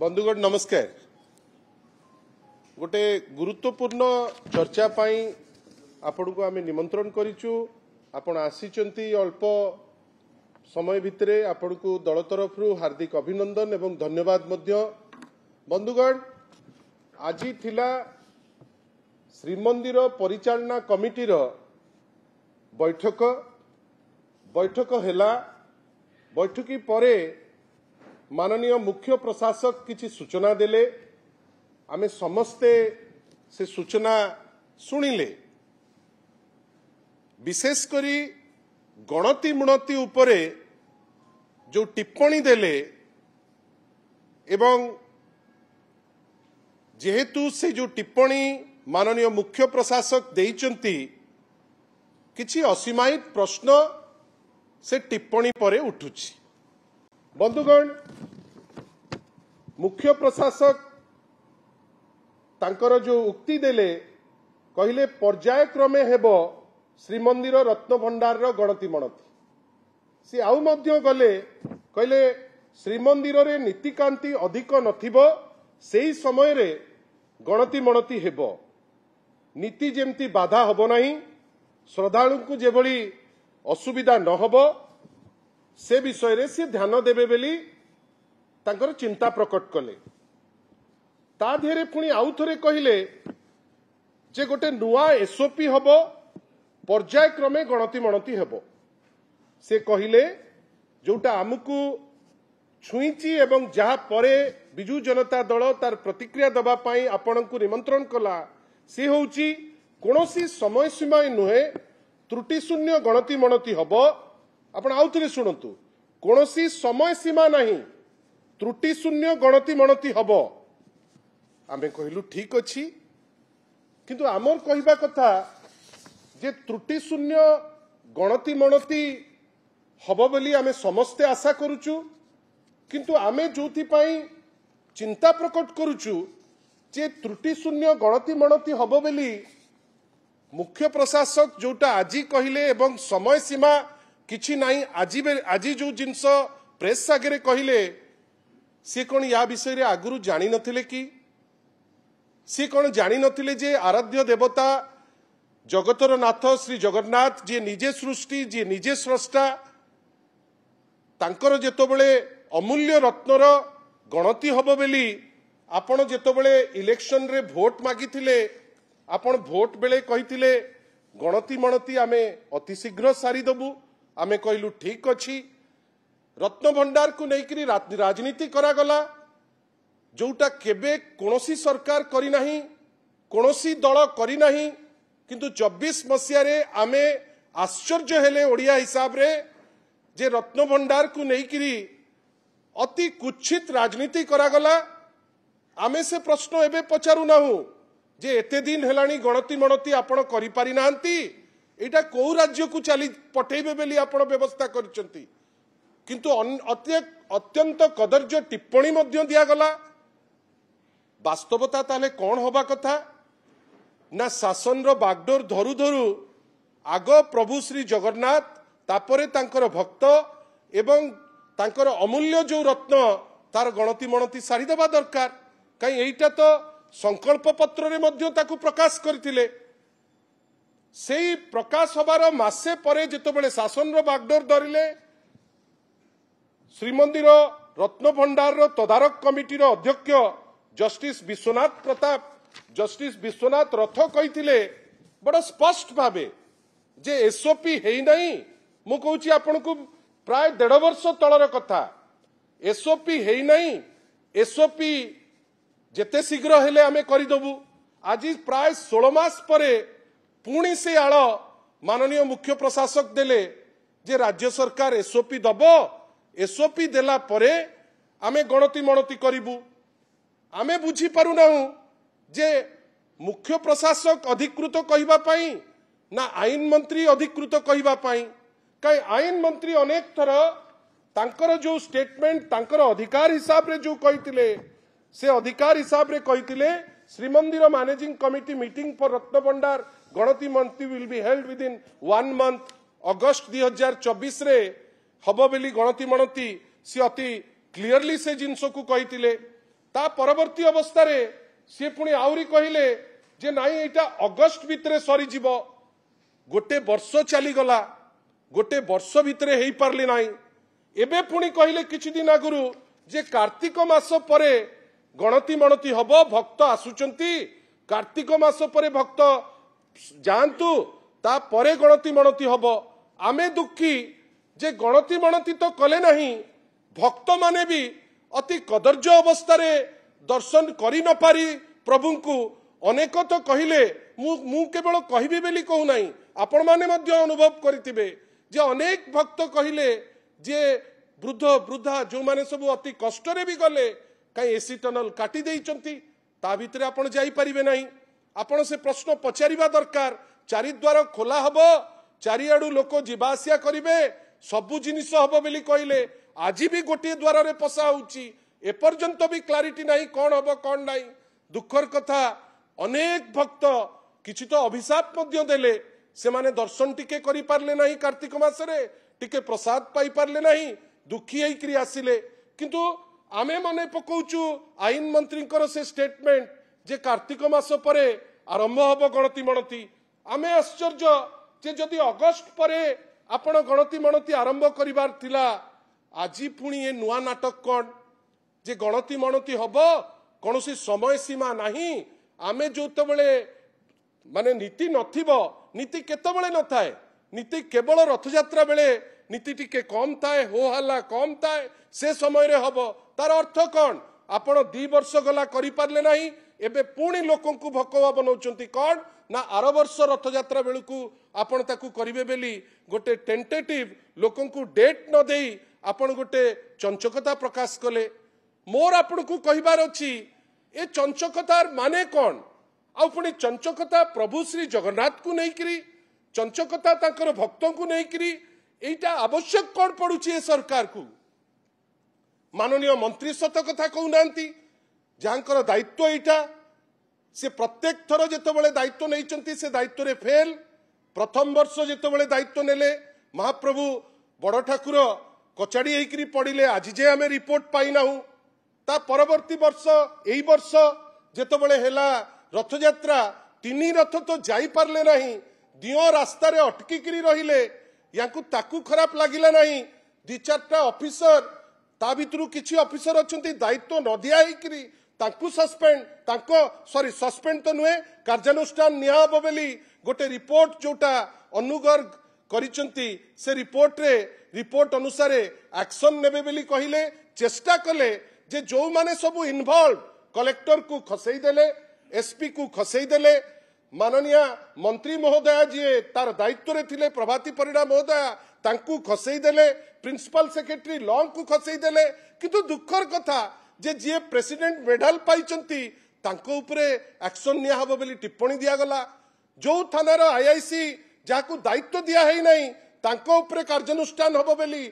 बंधुगण नमस्कार। गोटे गुरुत्वपूर्ण चर्चा पाई आपण को आमे निमंत्रण करिचु। आपण आसीचंती अल्प समय भितरे आपण को दल तरफ हार्दिक अभिनंदन एवं धन्यवाद मध्य। बंधुगण आज थिला श्रीमंदिर परिचालना कमिटी बैठक हैला। बैठकी परे माननीय मुख्य प्रशासक किछि सूचना देले। आमे समस्ते से सूचना सुनिले। विशेष करी गणति मुणति उपरे जो टिप्पणी देले एवं जेहेतु से जो टिप्पणी माननीय मुख्य प्रशासक देइचंती किछि असीमायित प्रश्न से टिप्पणी परे उठुछि। बंधुगण मुख्य प्रशासक तांकर जो उक्ति देले कहले पर्यायक्रमे हेबो श्रीमंदिर रत्न भंडार गणति मणति। सी आउ मध्य गले कहले श्रीमंदिर रे नीतिकांति अधिक नथिबो सेही समय रे गणति मणति हेबो। नीति जेमती बाधा हबो नाही, श्रद्धालु को जेभली असुविधा न हबो से विषय रे से ध्यान देबे बेली तांकर चिंता प्रकट कले। ता धेरे पुणी आउ थरे कहिले जे गोटे नुआ एसओपी हबो, पर्यायक्रमे गणति मणति हेबो। से कहिले जोटा आमको छुईची एवं जहा परे बिजू जनता दल तार प्रतिक्रिया दबा पाई आपण को निमंत्रण कला से होउची कोनोसी समय सीमा नुहे, त्रुटि शून्य गणति मणति हबो। आपण आउ थरे सुनंतु, कोनोसी समय सीमा नहीं, त्रुटि शून्य गणति मणति हबो। आमे कहिलु ठीक अछि, किंतु आमर कहिबा कथा जे त्रुटि शून्य गणति मणति हबो बोली आमे समस्ते आशा करूचु। किंतु आमे जोथि पाई चिंता प्रकट करूचु जे त्रुटि शून्य गणति मणति हबो बोली मुख्य प्रशासक जोटा आज कहले एवं समय सीमा किछि नाही, आज जो जिनस प्रेस आगे कहले सी कौन या विषय रे आगुरु जानी नथिले कि सी कौन जानी नथिले जे आराध्य देवता जगतर नाथ श्री जगन्नाथ जे निजे सृष्टि जे निजे स्रष्टा तांकर जेतबेले अमूल्य रत्नर गणति हबो बेली आपण जेतबेले इलेक्शन रे भोट मागिथिले आपण भोट बेले कहिथिले गणति मणति आमे अति शीघ्र सारी दबु। आमे कहलु ठीक अछि। रत्न भंडार को लेकिन राजनीति करागला जोटा केबे कोनोसी सरकार करी नाही, कोनोसी दल करी नाही। किंतु 24 मसिया रे आमे आश्चर्य हेले ओडिया हिसाब रे जे रत्न भंडार को लेकिन अति कुच्छित राजनीति करागला। आमे से प्रश्न एबे पचारू नाहु जे एते दिन हेलानी गणति मणति आपण करि पारि नांती, एटा को राज्य को चली पठेबे बेली आपण व्यवस्था करचंती। किंतु अत्यंत कदर्य टिप्पणी मध्य दिया गला। वास्तवता ताले कौन होबा कथा ना शासन रो बागडोर धरु धरु आग प्रभु श्री जगन्नाथ तापरे तांकर भक्त एवं तांकर अमूल्य जो रत्न तार गणति मणति सारी देबा दरकार। कहीं एटा तो संकल्प पत्र रे मध्य ताकू प्रकाश करथिले। सेही प्रकाश हबार मासे परे जेतबेले शासन रो बागडोर धरिले श्रीमंदिर रत्न भंडार रो तदारक कमिटी रो अध्यक्ष जस्टिस विश्वनाथ प्रताप जस्टिस विश्वनाथ रथ कहिथिले बड़ स्पष्ट भावे जे एसओपी हेई नाही। मु कहूची आपण को प्राय 1.5 वर्ष तळर कथा। एसओपी हेई नाही, एसओपी जेते शीघ्र हेले आमे करिदबु। आज प्राय 16 मास परे पुणी से आड़ माननीय मुख्य प्रशासक देले जे राज्य सरकार एसओपी दबो, एसओपी देला परे आमे गणति मणति करिबु। आमे बुझी पारु नाहु जे मुख्य प्रशासक अधिकृत कहिबा पाई ना आईन मंत्री अधिकृत कहिबा पाई। कई आईन मंत्री अनेक थर तांकर जो स्टेटमेंट तांकर अधिकार हिसाब रे जो कहितिले से अधिकार हिसाब रे कहितिले Srimandir managing committee meeting for Ratna Bhandar गणति मंत्री will be held within 1 month अगस्त 2024 रे हब बेली गणति मणति सी अति क्लियरली से जिनस को कहितिले। ता परवर्ती अवस्था रे सी पुणी आउरी कहले जे नाई एटा अगस्त भितरे सरी जीवो गोटे वर्ष चली गला गोटे वर्ष भितरे हेई पारली नाई एबे पुणी कहले किछि दिन आगुरु जे कार्तिक मास परे गणति मणति हबो भक्त आसुचंती कार्तिक मास परे भक्त जानतु ता परे गणति मणति हबो आमे दुखी जे गणति मणति तो कले नहीं भक्त माने भी अति कदर्य अवस्था रे दर्शन करि न पारी प्रभु को अनेक तो कहले मु केवल कहबी बेली कहू नहीं आपण माने मध्य अनुभव करितिबे जे अनेक भक्त कहले जे वृद्ध वृद्धा जो माने सब अति कष्ट रे भी गले कई एसी टनल काटी देइचंती ता भितरे आपण जाई परिबे नहीं आपण से प्रश्न पचारिबा दरकार चारिद्वार खोला हबो चारिआडू लोक जीवा आसिया करिवे सबु जिनिस हबो बेली कहले आज भी गोटे द्वार रे पसा होउची एपर्यंत भी क्लारिटी नहीं कौन हबो कौन नहीं दुखर कथा अनेक भक्त किछि तो अभिशाप मध्य देले से माने दर्शन टिके करि पारले नहीं कार्तिक मासरे टिके प्रसाद पाई पारले नहीं दुखी होइकरी आसिले किंतु आमे मने पकौचु आईन मंत्री से स्टेटमेंट जे कार्तिक मास परे आरंभ हबो गणति मणति आमे आश्चर्य जे जदि अगस्त परे आपण गणति मणति आरंभ करिवार थिला आजी पुणी ए नुआ नाटक कौन जे गणति मणति हबो कौनसी समय सीमा नहीं आमे जो बेले माने नीति नथिबो नीति केतबेले न थाए नीति केवल रथयात्रा बेले नीति टिके कम थाए हो हल्ला कम थाए से समय रे हबो तार अर्थ कौन आपण 2 वर्ष गला करि पारले नहीं एबे पुणी लोकन को भकवा बनौचंती कौन ना आर वर्ष रथयात्रा बेलू आपण ताकू करिवे बेली गोटे टेंटेटिव लोकन को डेट न देई आपण गोटे चंचकता प्रकाश कले मोर आपण को कहिबार अछि ए चंचकतार माने कौन आ पुणी चंचकता प्रभु श्री जगन्नाथ को नहीं करी चंचकता तांकर भक्तों को नहीं करी एटा आवश्यक कौन पड़ुछि ए सरकार को माननीय मंत्री सत कथा कहू नांती जानकर दायित्व एटा से प्रत्येक थर जेतबेले दायित्व नैचंती से दायित्व रे फेल प्रथम वर्ष जेतबेले दायित्व नेले महाप्रभु बड़ ठाकुर कचाड़ी होइकरी पड़िले आज जे आमे रिपोर्ट पाइनाहु ता परवर्ती वर्ष एई वर्ष जेतबेले हेला रथयात्रा 3 रथ तो जाई पारले नहीं दियो रास्ता रे अटकी करी रहिले याकू ताकू खराब लागिला नहीं 2-4टा ऑफिसर ता भितरु किछि ऑफिसर अछंती दायित्व न दिया हिकरी ताकू सस्पेंड ताको सॉरी सस्पेंड तो नुहे कार्यानुष्ठान निया हबो बेली गोटे रिपोर्ट जोटा अनुगर्ग करिचंती से रिपोर्ट अनुसार एक्शन नेबे बेली कहिले चेष्टा कले जे जो माने सब इन्वॉल्व कलेक्टर को खसई देले एसपी को खसई देले माननीय मंत्री महोदय जी तार दायित्व रे थिले प्रभाती परिडा महोदय तांकू खसई देले प्रिंसिपल सेक्रेटरी लॉ को खसई देले किंतु दुखर कथा जे जी प्रेसिडेंट मेडल पाइचंती तांको उपरे एक्शन निया हबो बेली टिप्पणी दिया गला जो थानार आईआईसी जाकू दायित्व दिया है नहीं तांको उपरे कार्यानुष्ठान हबो बेली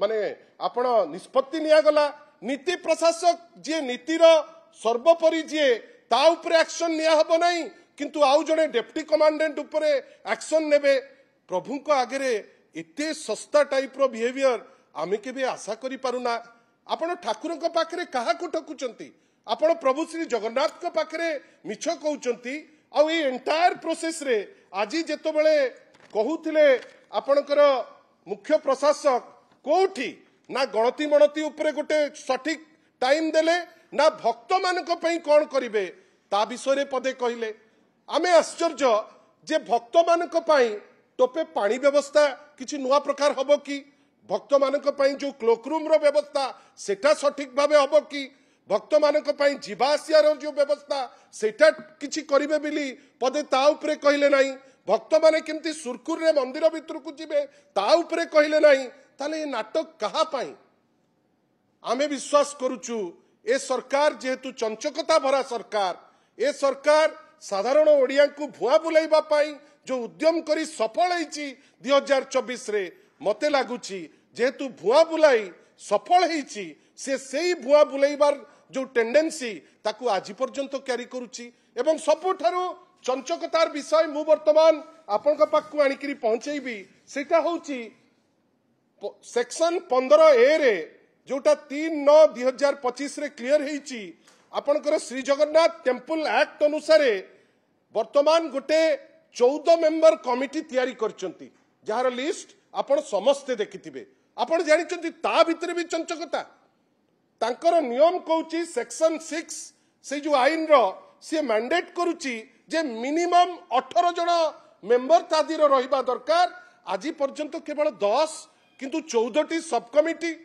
माने आपण निष्पत्ति निया गला नीति प्रशासक जे नीतिर सर्वोपरि जे ता उपरे एक्शन निया हबो नहीं किंतु आउ जने डेप्टी कमांडेंट उपरे एक्शन नेबे प्रभु को आगे एते सस्ता टाइप रो बिहेवियर आमे केबे आशा करि पारुना आपण ठाकुर को पाखरे कहा को ठकुचंती आपण प्रभु श्री जगन्नाथ को पाखरे मिछ कहउचंती आ ए एंटायर प्रोसेस रे आजी जेतो बेले कहउथिले आपणकर मुख्य प्रशासक कोठी ना गणति मणति उपरे गोटे सठिक टाइम देले ना भक्त मानक पई कोन करिवे ता विषय रे पदे कहिले आमे आश्चर्य जे भक्त मानक पई टोपे पानी व्यवस्था किछि नुआ प्रकार हबो कि भक्त मानक पई जो क्लोक रूम रो व्यवस्था सेटा सठिक भाबे हबो कि भक्त मानक पई जीवा आसिया रो जो व्यवस्था सेटा किछि करिवे बिली पदे ता उपरे कहिले नाही भक्त माने केमती सुरखुर रे मंदिर भितर को जिवे ता उपरे कहिले नाही ताले नाटक कहा पाई आमे विश्वास करूचु ए सरकार जेहेतु चंचकता भरा सरकार ए सरकार साधारण ओडिया को भुआ बुलाइबा पाई जो उद्यम करी सफल होईची 2024 रे मते लागुची जेहेतु भुआ बुलाई सफल होईची से सेही भुआ बुलाइबार जो टेंडेंसी ताकू आज पर्यंत क्यारी करूची एवं सबुठारु चंचकतार विषय मु वर्तमान आपनका पाखु आनिकरी पहुंचेबी सेटा होची सेक्शन 15A रे जोटा 3/9/2025 रे क्लियर हेची आपनकर श्री जगन्नाथ टेम्पल एक्ट अनुसार वर्तमान गोटे 14 मेंबर कमिटी तैयारी करचंती जार लिस्ट आपण समस्ते देखिथिबे आपण जानिचंती ता भितरे भी चंचकता तांकर नियम कहूची सेक्शन 6 से जो आईन रो से मैंडेट करूची जे मिनिमम 18 जन मेंबर तादीर रहिबा दरकार आज पर्यंत केवल 10 किंतु 14टी सब कमिटी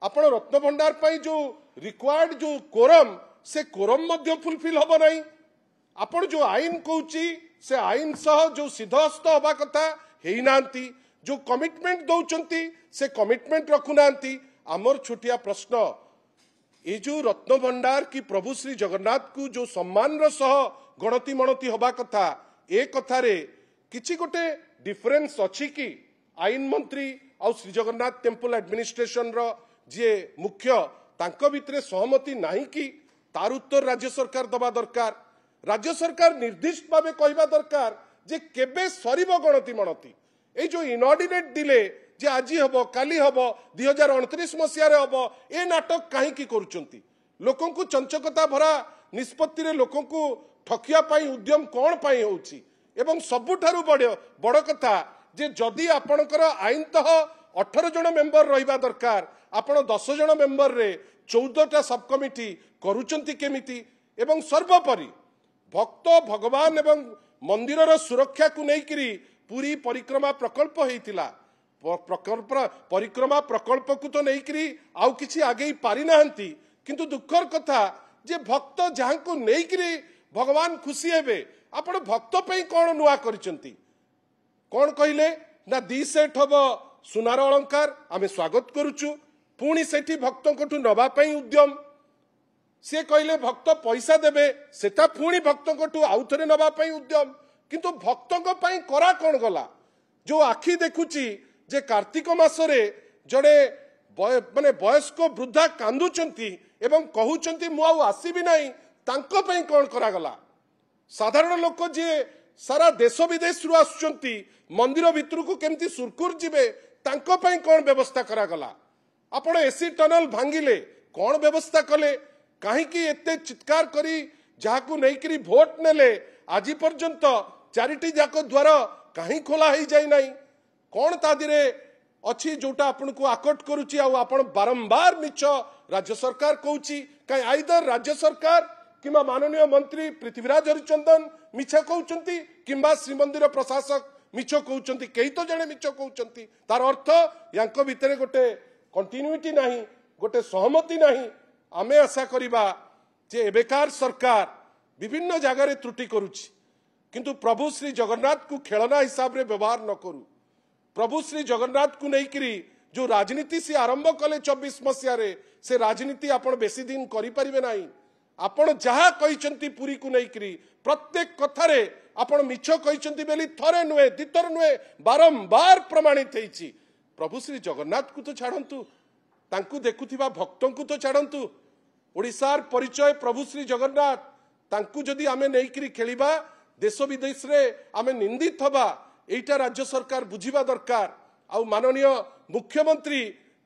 आपण रत्न भंडार पाई जो रिक्वायर्ड जो कोरम से कोरम मध्य फुलफिल हबो नाही आपण जो आईन कहूची से आईन सह जो सिद्धहस्त हबा कथा हेई नांती जो कमिटमेंट दौचंती से कमिटमेंट रखु नांती आमर छोटिया प्रश्न ये जो रत्न भंडार की प्रभु श्री जगन्नाथ को जो सम्मान सह गणति मणति हबा कथा ए कथारे किछि गोटे डिफरेंस अछि कि आईन मंत्री और श्री जगन्नाथ टेम्पल एडमिनिस्ट्रेशन रो जे मुख्य तांको भितरे सहमति नाही कि तार उत्तर राज्य सरकार दबा दरकार राज्य सरकार निर्दिष्ट भावे कहबा दरकार जे केबे सरीब गणति मणति ए जो इनऑर्डिनेट डिले जे आज हम काली हम 2029 मसीह हम ए नाटक कहीं करुचंती लोकों को चंचकता भरा निष्पत्ति रे लोकों को ठकिया पाई उद्यम कौन पाई होउची एवं सबुठारु बड़ कथा जे जदि आपणकर आईनतः 18 जन मेंबर रहिबा दरकार आपण 10 जन मेंबर रे 14टा सब कमिटी करुचंती केमिति एवं सर्वोपरि भक्त भगवान एवं मंदिरर सुरक्षा को नेइकरी पूरी परिक्रमा प्रकल्प हेतिला परिक्रमा प्रकल्प को तो नहीं आउ किछि आगे पारि नाहंती किंतु दुखर कथा जे भक्त जहां को नहीं भगवान खुशी हेबे आपण भक्त पे कौन नुआ करिसंती कौन कहले ना 2 सेट हब सुनार अलंकार आमे स्वागत करूचु पुणी सेठी भक्तों को नबा पई उद्यम से कहले भक्त पैसा देबे सेटा पुणी भक्तों को आउ थरे नबा पई उद्यम किंतु भक्तों को पई करा कौन गला जो आखि देखुची जे कार्तिक मासरे जड़े माने वयस्क वृद्धा कांदुचंती एवं कहउचंती मु आउ आसीबी नाही तांको पई कोन करागला साधारण लोक जे सारा देश विदेश रु आसुचंती मंदिर भितर को केमती सुरकुर जिबे तांको पई कोन व्यवस्था करागला आपण एसी टनल भांगिले कोन व्यवस्था कले काहे कि एते चित्कार करी जाहाकू नेकरी भोट नेले आज पर्यंत चारिटी जाको द्वार काहे खोला ही जाई नाही कौन तादिरे अच्छी जोटा आपन को आकट करुची आपण बारंबार मिछ राज्य सरकार कहूची कहीं आइदर राज्य सरकार किंबा माननीय मंत्री पृथ्वीराज हरिचंदन मिछ कहउचंती किंबा श्रीमंदिर प्रशासक मिछ कहउचंती कई तो जने मिछ कहउचंती तार अर्थ यांको भितरे गोटे कंटिन्यूटी नाही गोटे सहमति नाही आमे आशा करिबा जे एबेकार सरकार विभिन्न जगह रे त्रुटि करुची किंतु प्रभु श्री जगन्नाथ को खेलना हिसाब रे व्यवहार न करू प्रभु श्री जगन्नाथ को लेकर जो राजनीति से आरंभ कले 24 मसीह से राजनीति आपण बेसी दिन करि परिबे नाही आपण जहा कहिचंती पूरी को लेकर प्रत्येक कथारे आपण मिछ कहिचंती बेली थरे नुए दितर नुए बारंबार प्रमाणित हेची प्रभु श्री जगन्नाथ को तो छाड़ंतु तांकु देखुथिबा भक्तों को तो छाड़ंतु ओडिसार परिचय प्रभु श्री जगन्नाथ तांकु जदि आमे नेइकरी खेलिबा देश विदेश रे आमे निंदित हबा एटा राज्य सरकार बुझिबा दरकार आ माननीय मुख्यमंत्री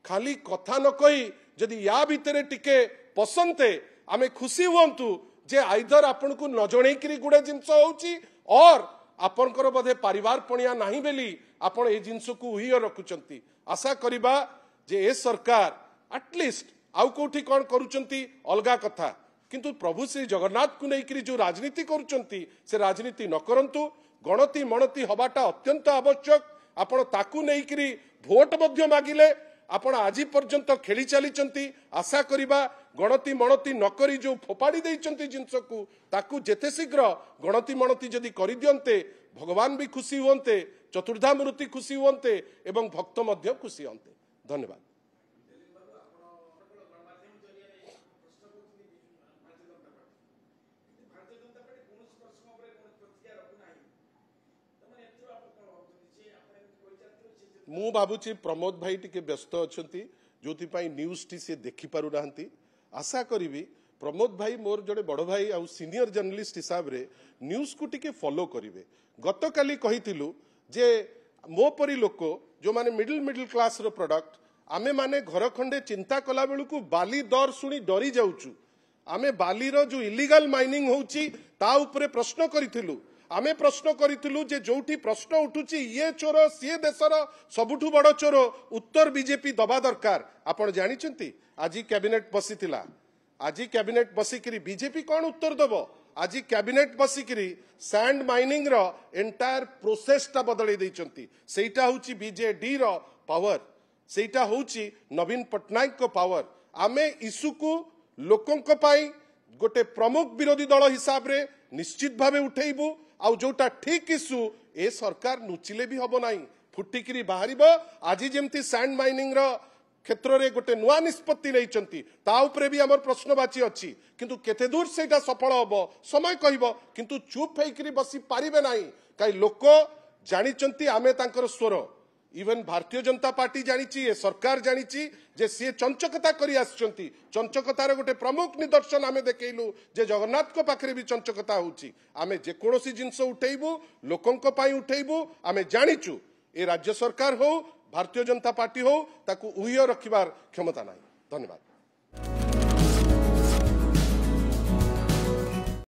खाली कथा न कही जदि या भितरे टिके पसंदे आमे खुशी हुंतु जे आइदर आपन को न जणेकरी गुडे जिंस होउची और आपनकर बधे परिवार पणिया नाही बेली आपण ए जिंस को उहिय रखुचंती आशा करिबा जे ए सरकार एटलिस्ट आउ कोठी कोन करूचंती अलगा कथा किंतु प्रभु श्री जगन्नाथ को लेकर जो राजनीति करूचंती से राजनीति न करंतु गणति मणति हबाटा अत्यंत आवश्यक आपण ताकू नेइकरी भोट मध्य मागिले आपण आज पर्यंत खेली चलीचंती आशा करिबा गणति मणति नकरी जो फोपाड़ी देइचंती जिंस को ताकू जेते शीघ्र गणति मणति जदि करि दियंते भगवान भी खुशी हुंते चतुर्धा मूर्ति खुशी हुंते एवं भक्त मध्य खुशी हुंते धन्यवाद। मु भावुची प्रमोद भाई टिके व्यस्त अच्छी जो न्यूज टी से देखी पारु ना आशा करी प्रमोद भाई मोर जड़े बड़ भाई आ सीनियर जर्नलिस्ट हिसाब रे न्यूज को टिके फॉलो करिवे। गतकाली कहितिलु जे मो परी लोक जो माने मिडिल क्लास रो प्रोडक्ट आमे माने घर खंडे चिंता कला बेलू बाली दर शुणी डरी जाऊचु आमे बालीर जो इलीगल माइनिंग होउची ता उपरे प्रश्न करिथिलु आमे प्रश्न करिथिलु जे जोठी प्रश्न उठुची ये चोर सी देशर सबुठु बड़ चोर उत्तर बीजेपी दबा दरकार आपण जानिचंती आज कैबिनेट बसीथिला आज कैबिनेट बसिकरी बीजेपी कौन उत्तर दब आज कैबिनेट बसिकरी सैंड माइनिंग रो एंटायर प्रोसेस टा बदलै दैचंती सेटा होची बीजेडी रो पावर सेटा होची नवीन पटनायक को पावर आमे इशू को लोकंक पाई गोटे प्रमुख विरोधी दल हिसाब रे निश्चित भावे उठेबू आउ जोटा ठीक इशू ए सरकार नुचिले भी हबो नाही फुटिकिरी बाहरिबो आज जेमती सैंड माइनिंग रो क्षेत्र रे गोटे नुआ निष्पत्ति नैचंती ता उपरे भी हमर प्रश्नवाची अछि किंतु केते दूर सेटा सफल हबो समय कहबो किंतु चुप हेकरी बसी पारिबे नाही काई लोक जानिचंती आमे तांकर स्वर इवन भारतीय जनता पार्टी जानिची ए सरकार जानिची जे सी चंचकता करी आछंती चंचकतार गोटे प्रमुख निदर्शन आमे देखैलु जे जगन्नाथ को पाखरे भी चंचकता होउची आमे जे कोनोसी जिंस उठैबू लोकंक पाई उठैबू आमे जानिचु ए राज्य सरकार हो भारतीय जनता पार्टी हो ताकू उहिय रखिबार क्षमता नाही धन्यवाद।